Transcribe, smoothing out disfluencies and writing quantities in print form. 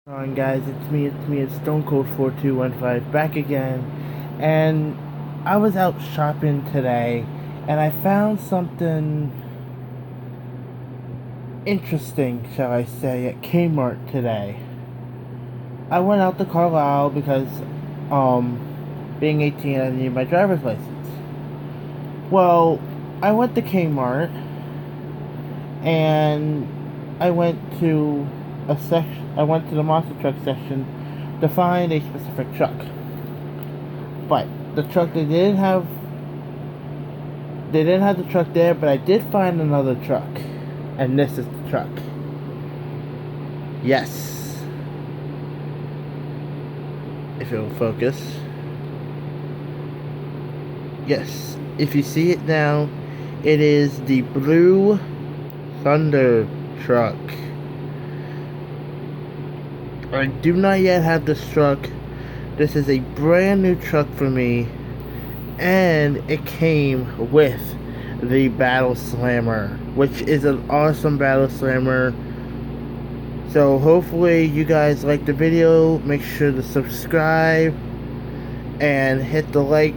On guys, it's Stone Cold 4215 back again, and I was out shopping today, and I found something interesting, shall I say, at Kmart today. I went out to Carlisle because, being 18, I need my driver's license. Well, I went to Kmart, and I went to I went to the monster truck section to find a specific truck. But the truck they didn't have the truck there, but I did find another truck. And this is the truck. Yes. If it will focus. Yes. If you see it now, it is the Blue Thunder truck. I do not yet have this truck. This is a brand new truck for me. And it came with the Battle Slammer, which is an awesome Battle Slammer. So hopefully you guys like the video. Make sure to subscribe and hit the like